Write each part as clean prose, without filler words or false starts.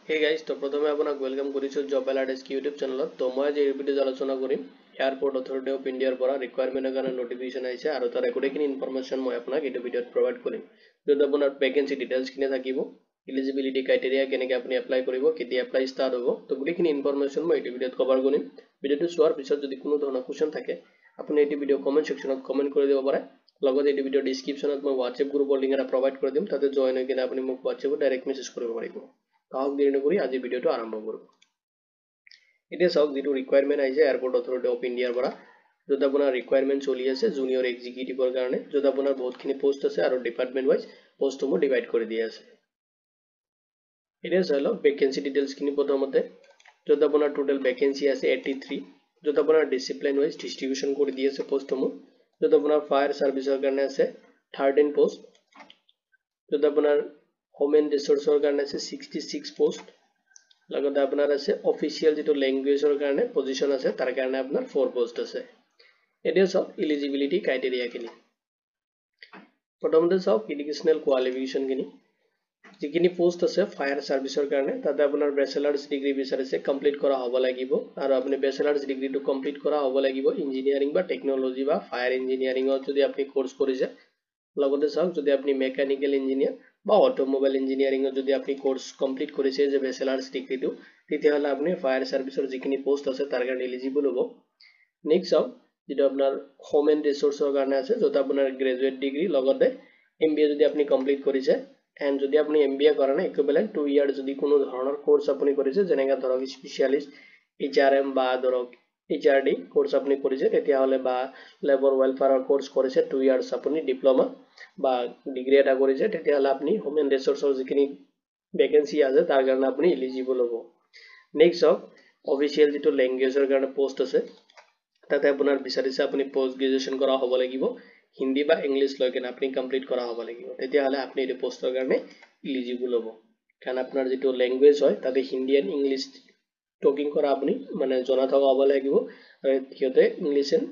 Hey guys, তো প্ৰথমে আপোনাক ওয়েলকাম কৰিছো জব এলাৰ্ট এছকি ইউটিউব চেনেলত। তো মই আজি এই ভিডিঅ'ত আলোচনা কৰিম এয়াৰপোৰ্ট অথৰিটি অফ ইণ্ডিয়াৰ পৰা ৰিকুৱাৰমেণ্টৰ কাৰণে নটিফিকেশ্যন আহিছে আৰু তাৰ গোটেইখিনি ইনফৰমেশ্যন মই আপোনাক এই ভিডিঅ'ত প্ৰভাইড কৰিম। য'ত আপোনাৰ ভেকেন্সি ডিটেইলছখিনি থাকিব, এলিজিবিলিটি ক্ৰাইটেৰিয়া কেনেকৈ আপুনি এপ্লাই কৰিব, কেতিয়া এপ্লাই ষ্টাৰ্ট হ'ব, তো গোটেইখিনি ইনফৰমেশ্যন মই এই ভিডিঅ'ত কভাৰ কৰিম। ভিডিঅ'টো চোৱাৰ পিছত যদি কোনো ধৰণৰ কুৱেশ্যন থাকে আপুনি এই ভিডিঅ' কমেণ্ট ছেকশ্যনত কমেণ্ট কৰি দিব পাৰে। লগতে এই ভিডিঅ'ৰ ডিছক্ৰিপশ্যনত মই হোৱাটছএপ গ্ৰুপৰ লিংক এটা প্ৰভাইড কৰি দিম, তাতে জইন হৈ কিনে আপুনি মোক হোৱাটছএপত ডাইৰেক্ট মেছেজ কৰিব পাৰিব। কাহক দেৰি নকৰি আজি ভিডিঅ'টো আৰম্ভ কৰোঁ। এতিয়া চাওক যিটো ৰিকুৱাৰমেণ্ট আহিছে এয়াৰপোৰ্ট অথৰিটি অফ ইণ্ডিয়াৰ পৰা, য'ত আপোনাৰ ৰিকুৱাৰমেণ্ট চলি আছে জুনিয়ৰ এক্সিকিউটিভৰ কাৰণে, য'ত আপোনাৰ বহুতখিনি পোষ্ট আছে আৰু ডিপাৰ্টমেণ্ট ৱাইজ পোষ্টসমূহ ডিভাইড কৰি দিয়া আছে। এতিয়া চাই লওক ভেকেন্সি ডিটেইলছখিনি প্ৰথমতে, য'ত আপোনাৰ টোটেল ভেকেন্সি আছে 83, য'ত আপোনাৰ ডিচিপ্লিন ৱাইজ ডিষ্ট্ৰিবিউশ্যন কৰি দি আছে পোষ্টসমূহ, য'ত আপোনাৰ ফায়াৰ ছাৰ্ভিচৰ কাৰণে আছে 13 পোষ্ট, য'ত আপোনাৰ হোম এণ্ড ৰিচোৰ্চৰ কাৰণে আছে 66 পোষ্ট, লগতে আপোনাৰ আছে অফিচিয়েল যিটো লেংগুৱেজৰ কাৰণে পজিশ্যন আছে তাৰ কাৰণে আপোনাৰ 4 পোষ্ট আছে। এতিয়া চাওক এলিজিবিলিটি ক্ৰাইটেৰিয়াখিনি। প্ৰথমতে চাওক এডুকেশ্যনেল কোৱালিফিকেশ্যনখিনি। যিখিনি পোষ্ট আছে ফায়াৰ ছাৰ্ভিচৰ কাৰণে তাতে আপোনাৰ বেচেলাৰ্ছ ডিগ্ৰী বিচাৰিছে, কমপ্লিট কৰা হ'ব লাগিব, আৰু আপুনি বেচেলাৰ্ছ ডিগ্ৰীটো কমপ্লিট কৰা হ'ব লাগিব ইঞ্জিনিয়াৰিং বা টেকন'লজি বা ফায়াৰ ইঞ্জিনিয়াৰিঙত যদি আপুনি কোৰ্চ কৰিছে। লগতে চাওক যদি আপুনি মেকানিকেল ইঞ্জিনিয়াৰ বা অটোমোবাইল ইঞ্জিনিয়াৰিঙত যদি আপুনি কোৰ্চ কমপ্লিট কৰিছে যে বেচেলাৰ্ছ ডিগ্ৰীটো, তেতিয়াহ'লে আপুনি ফায়াৰ ছাৰ্ভিচৰ যিখিনি পোষ্ট আছে তাৰ কাৰণে এলিজিবল হ'ব। নেক্সট চাওক যেটো আপোনাৰ হোম এণ্ড ৰিচোৰ্চৰ কাৰণে আছে, য'ত আপোনাৰ গ্ৰেজুৱেট ডিগ্ৰী লগতে MBA যদি আপুনি কমপ্লিট কৰিছে, এণ্ড যদি আপুনি MBA কৰা নাই ইকুইভেলেণ্ট 2 ইয়াৰ যদি কোনো ধৰণৰ কোৰ্চ আপুনি কৰিছে, যেনেকৈ ধৰক স্পেচিয়েলিষ্ট HRM বা ধৰক HRD কোৰ্চ আপুনি কৰিছে, তেতিয়াহ'লে বা লেবৰ ৱেলফেয়াৰৰ কোৰ্চ কৰিছে 2 ইয়াৰ্ছ আপুনি ডিপ্ল'মা বা ডিগ্ৰী এটা কৰিছে, তেতিয়াহ'লে আপুনি হোম এণ্ড ৰিচোৰ্চৰ যিখিনি ভেকেন্সি আছে তাৰ কাৰণে আপুনি এলিজিবল হ'ব। নেক্সট চাওক অফিচিয়েল যিটো লেংগুৱেজৰ কাৰণে পোষ্ট আছে, তাতে আপোনাৰ বিচাৰিছে আপুনি পোষ্ট গ্ৰেজুৱেশ্যন কৰা হ'ব লাগিব, হিন্দী বা ইংলিছ লৈ কিনে আপুনি কমপ্লিট কৰা হ'ব লাগিব, তেতিয়াহ'লে আপুনি এই পোষ্টৰ কাৰণে এলিজিবল হ'ব। কাৰণ আপোনাৰ যিটো লেংগুৱেজ হয় তাতে হিন্দী এণ্ড ইংলিছ টকিং কৰা আপুনি মানে জনা থকা হ'ব লাগিব, আৰু সিহঁতে ইংলিছ এণ্ড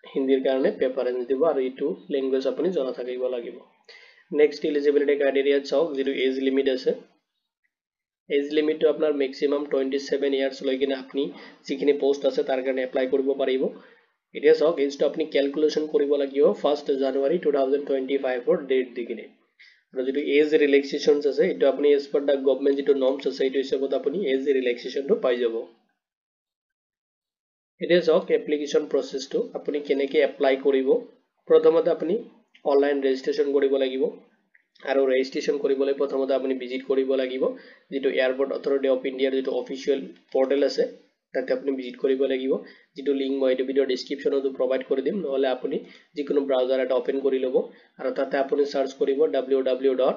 হিন্দীৰ কাৰণে প্ৰেফাৰেঞ্চ দিব, আৰু এইটো লেংগুৱেজ আপুনি জনা থাকিব লাগিব। নেক্সট এলিজিবিলিটি ক্ৰাইটেৰিয়াত চাওক যিটো এজ লিমিট আছে, এজ লিমিটটো আপোনাৰ মেক্সিমাম 27 ইয়াৰ্ছ লৈ কিনে আপুনি যিখিনি পোষ্ট আছে তাৰ কাৰণে এপ্লাই কৰিব পাৰিব। এতিয়া চাওক এজটো আপুনি কেলকুলেশ্যন কৰিব লাগিব 1 জানুৱাৰী 2025 ডেট দি কিনে, আৰু যিটো এজ ৰিলেক্সেশ্যনছ আছে এইটো আপুনি এজ পাৰ দ্য গভৰ্ণমেণ্ট যিটো নৰ্মছ আছে এইটো হিচাপত আপুনি এজ ৰিলেক্সেশ্যনটো পাই যাব। এতিয়া চাওক এপ্লিকেশ্যন প্ৰচেছটো আপুনি কেনেকৈ এপ্লাই কৰিব। প্ৰথমতে আপুনি অনলাইন ৰেজিষ্ট্ৰেশ্যন কৰিব লাগিব, আৰু ৰেজিষ্ট্ৰেশ্যন কৰিবলৈ প্ৰথমতে আপুনি ভিজিট কৰিব লাগিব যিটো এয়াৰপোৰ্ট অথৰিটি অফ ইণ্ডিয়াৰ যিটো অফিচিয়েল পৰ্টেল আছে তাতে আপুনি ভিজিট কৰিব লাগিব, যিটো লিংক মই এইটো ভিডিঅ'ৰ ডিছক্ৰিপশ্যনতো প্ৰভাইড কৰি দিম, নহ'লে আপুনি যিকোনো ব্ৰাউজাৰ এটা অপেন কৰি ল'ব আৰু তাতে আপুনি চাৰ্চ কৰিব www.ai.aero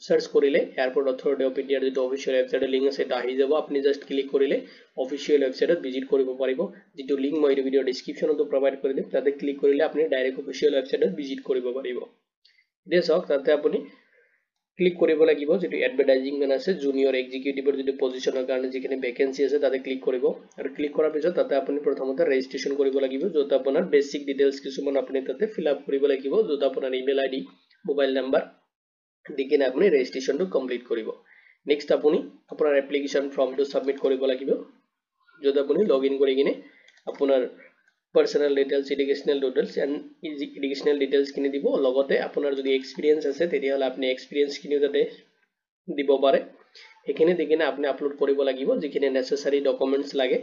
সার্চ করিলে এয়ারপোর্ট অথরিটি অফ ইন্ডিয়ার যেটো অফিশিয়াল ওয়েবসাইটের লিংক আছে এটা আহি যাব, আপনি জাস্ট ক্লিক করিলে অফিশিয়াল ওয়েবসাইটত ভিজিট কৰিব পাৰিব, যেটো লিংক মই এই ভিডিঅ'ৰ ডিসক্ৰিপশনতো প্ৰভাইড কৰি দিম, তাতে ক্লিক কৰিলে আপুনি ডাইৰেক্ট অফিশিয়াল ওয়েবসাইটত ভিজিট কৰিব পাৰিব। এতিয়া চাওক তাতে আপুনি ক্লিক কৰিব লাগিব যেটো এডভাৰটাইজিং গান আছে জুনিয়ৰ এক্সিকিউটিভৰ যেটো পজিশনৰ কাৰণে যিখিনি ভেকেন্সি আছে তাতে ক্লিক কৰিব, আৰু ক্লিক কৰাৰ পিছত তাতে আপুনি প্ৰথমতে ৰেজিষ্ট্ৰেশ্যন কৰিব লাগিব, য'ত আপোনাৰ বেসিক ডিটেইলছ কিছুমান আপুনি তাতে ফিল আপ কৰিব লাগিব, য'ত আপোনাৰ ইমেইল আইডি মোবাইল নাম্বাৰ দি কিনে আপুনি ৰেজিষ্ট্ৰেশ্যনটো কমপ্লিট কৰিব। নেক্সট আপুনি আপোনাৰ এপ্লিকেশ্যন ফৰ্মটো সাবমিট কৰিব লাগিব, য'ত আপুনি লগইন কৰি কিনে আপোনাৰ personal details educational details and educational ডিটেইলছখিনি দিব, লগতে আপোনাৰ যদি এক্সপিৰিয়েঞ্চ আছে তেতিয়াহ'লে আপুনি এক্সপিৰিয়েঞ্চখিনিও তাতে দিব পাৰে। সেইখিনি দি কিনে আপুনি আপলোড কৰিব লাগিব, যিখিনি নেচেচাৰী ডকুমেণ্টছ লাগে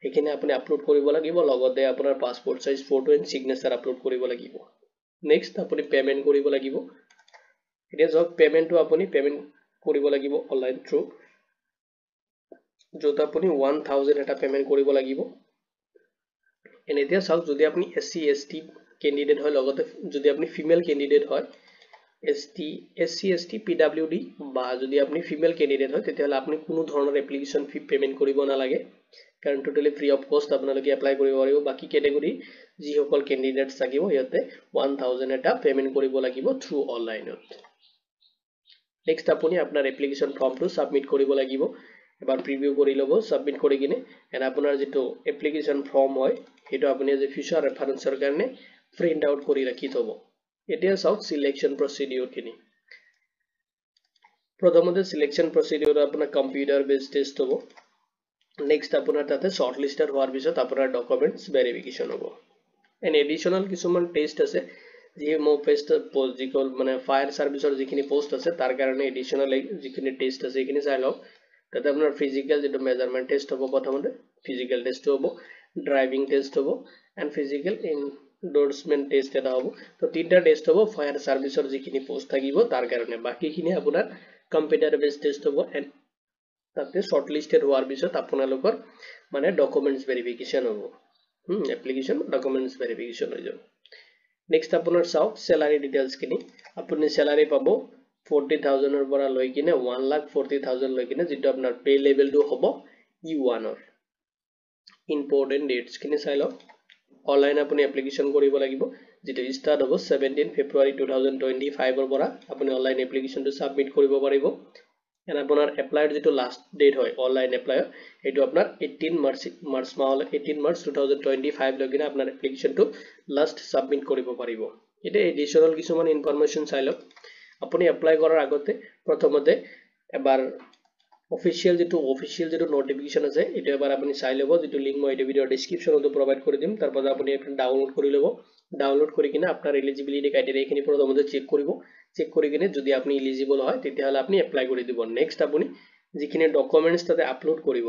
সেইখিনি আপুনি আপলোড কৰিব লাগিব, লগতে আপোনাৰ passport size photo and signature upload কৰিব লাগিব। নেক্সট আপুনি পেমেণ্ট কৰিব লাগিব। এতিয়া যাওক পেমেণ্টটো আপুনি পেমেণ্ট কৰিব লাগিব অনলাইন থ্ৰু, য'ত আপুনি 1000 এটা পেমেণ্ট কৰিব লাগিব। এতিয়া চাওক যদি আপুনি SC ST কেণ্ডিডেট হয়, লগতে যদি আপুনি ফিমেল কেণ্ডিডেট হয়, SC ST PWD বা যদি আপুনি ফিমেল কেণ্ডিডেট হয় তেতিয়াহ'লে আপুনি কোনো ধৰণৰ এপ্লিকেশ্যন ফি পেমেণ্ট কৰিব নালাগে, কাৰণ টোটেলি ফ্ৰী অফ কষ্ট আপোনালোকে এপ্লাই কৰিব পাৰিব। বাকী কেটেগৰী যিসকল কেণ্ডিডেটছ থাকিব সিহঁতে 1000 এটা পেমেণ্ট কৰিব লাগিব থ্ৰু অনলাইনত। নেক্সট আপুনি আপোনাৰ এপ্লিকেশ্যন ফৰ্মটো সাবমিট কৰিব লাগিব, এবাৰ প্ৰিভিউ কৰি ল'ব সাবমিট কৰি কিনে, এণ্ড আপোনাৰ যিটো এপ্লিকেশ্যন ফৰ্ম হয় সেইটো আপুনি আজি ফিউচাৰ ৰেফাৰেন্সৰ কাৰণে প্ৰিণ্ট আউট কৰি ৰাখি থ'ব। এতিয়া চাওক সিলেকশ্যন প্ৰচিডিউৰখিনি। প্ৰথমতে সিলেকশন প্ৰসিডিউৰ আপোনাৰ কম্পিউটাৰ বেস টেষ্ট হ'ব নেক্সট আপোনাৰ তাতে শৰ্ট লিস্টেড হোৱাৰ পিছত আপোনাৰ ডকুমেন্টস ভেৰিফিকেশন হ'ব এন এডিশনাল কিছুমান টেষ্ট আছে যি মো পেষ্ট যিকল মানে ফায়াৰ সাৰ্ভিসৰ যিখিনি পোষ্ট আছে তাৰ কাৰণে এডিশনাল যিখিনি টেষ্ট আছে এইখিনি চাই লওক তাতে আপোনাৰ ফিজিক্যাল যেটো মেজাৰমেন্ট টেষ্ট হ'ব প্ৰথমতে ফিজিক্যাল টেষ্ট হ'ব ড্ৰাইভিং টেষ্ট হ'ব এন্ড ফিজিক্যাল এন্ডোৰ্সমেন্ট টেষ্ট এটা হ'ব তো তিনটা টেষ্ট হ'ব ফায়াৰ সাৰ্ভিসৰ যিখিনি পোষ্ট থাকিব তাৰ কাৰণে বাকিখিনি আপোনাৰ কম্পিউটাৰ বেস টেষ্ট হ'ব এন্ড তাতে শৰ্ট লিস্টেড হোৱাৰ পিছত আপোনালোকৰ মানে ডকুমেন্টস ভেৰিফিকেশন হ'ব এপ্লিকেশন ডকুমেন্টস ভেৰিফিকেশন হৈ যাব নেক্সট আপোনাৰ চাওক স্যালাৰি ডিটেইলস কিনি আপুনি স্যালাৰি পাব 40000 ৰ পৰা লৈ কিনে 1,40,000 লৈ কিনে যেটো আপোনাৰ পে লেভেলটো হ'ব E1 ৰ ইম্পৰ্টেন্ট ডেটস কিনি চাই লওক অনলাইন আপুনি এপ্লিকেশন কৰিব লাগিব যেটো স্টাৰ্ট হ'ব 17 ফেব্ৰুৱাৰী 2025 ৰ পৰা আপুনি অনলাইন এপ্লিকেশনটো সাবমিট কৰিব পাৰিব এন্ড আপোনাৰ এপ্লাইৰ যেটো লাষ্ট ডেট হয় অনলাইন এপ্লাইৰ এটো আপোনাৰ 18 মাৰ্চ মাহলৈ 18 মাৰ্চ 2025 লগিনে আপোনাৰ এপ্লিকেশনটো লাষ্ট সাবমিট কৰিব পাৰিব এটা এডিশনাল কিছুমান ইনফৰমেশন চাই লওক আপুনি এপ্লাই কৰাৰ আগতে প্ৰথমতে এবাৰ অফিশিয়াল যেটো নোটিফিকেশন আছে এটা এবাৰ আপুনি চাই লব যেটো লিংক মই এই ভিডিওৰ ডেসক্ৰিপচনতো প্ৰভাইড কৰি দিম তাৰ পৰা আপুনি এটা ডাউনলোড কৰি লব ডাউনলোড কৰি কিনে আপোনাৰ এলিজিবিলিটি ক্ৰাইটেৰিয়া খিনি প্ৰথমতে চেক কৰি কিনে যদি আপুনি এলিজিবল হয় তেতিয়াহলে আপুনি এপ্লাই কৰি দিব নেক্সট আপুনি যিখিনি ডকুমেন্টস তাতে আপলোড কৰিব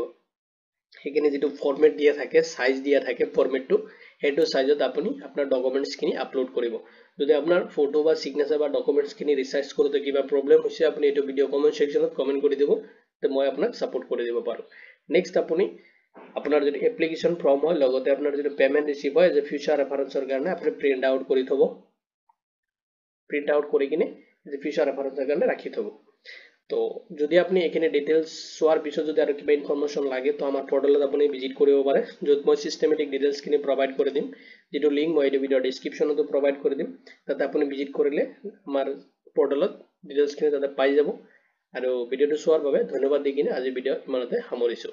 সেইখিনি যেটো ফৰম্যাট দিয়া থাকে সাইজ দিয়া থাকে ফৰম্যাটটো হেতু সাইজত আপুনি আপোনাৰ ডকুমেন্টস খিনি আপলোড কৰিব যদি আপোনাৰ ফটো বা সিগনেচাৰ বা ডকুমেন্টস খিনি ৰিসাৰ্চ কৰোতে কিবা প্ৰবলেম হৈছে আপুনি এই ভিডিও কমেন্ট সেকশনত কমেন্ট কৰি দিব তে মই আপোনাক সাপোৰ্ট কৰি দিব পাৰো নেক্সট আপুনি আপোনাৰ যদি এপ্লিকেশন ফৰ্ম হয় লগতে আপোনাৰ যদি পেমেন্ট ৰিসিভ হয় যে ফিউচাৰ ৰেফাৰেন্সৰ কাৰণে আপুনি প্ৰিন্ট আউট কৰি থব প্ৰিন্ট আউট কৰি কিনে যে ফিউচাৰ ৰেফাৰেন্সৰ কাৰণে ৰাখি থব তো যদি আপনি এখানে ডিটেইলস সোয়াৰ পিছত যদি আৰু কিবা ইনফৰমেশন লাগে তো আমাৰ পোৰ্টালত আপুনি ভিজিট কৰিব পাৰে যত মই সিস্টেমেটিক ডিটেইলস খিনি প্ৰভাইড কৰি দিম যেটো লিংক মই এই ভিডিওৰ ডেসক্ৰিপচনতো প্ৰভাইড কৰি দিম তাতে আপুনি ভিজিট কৰিলে আমাৰ পোৰ্টালত ডিটেইলস খিনি তাতে পাই যাব আৰু ভিডিওটো সোৱাৰ বাবে ধন্যবাদ দি কিনে আজি ভিডিও ইমানতে সামৰিছো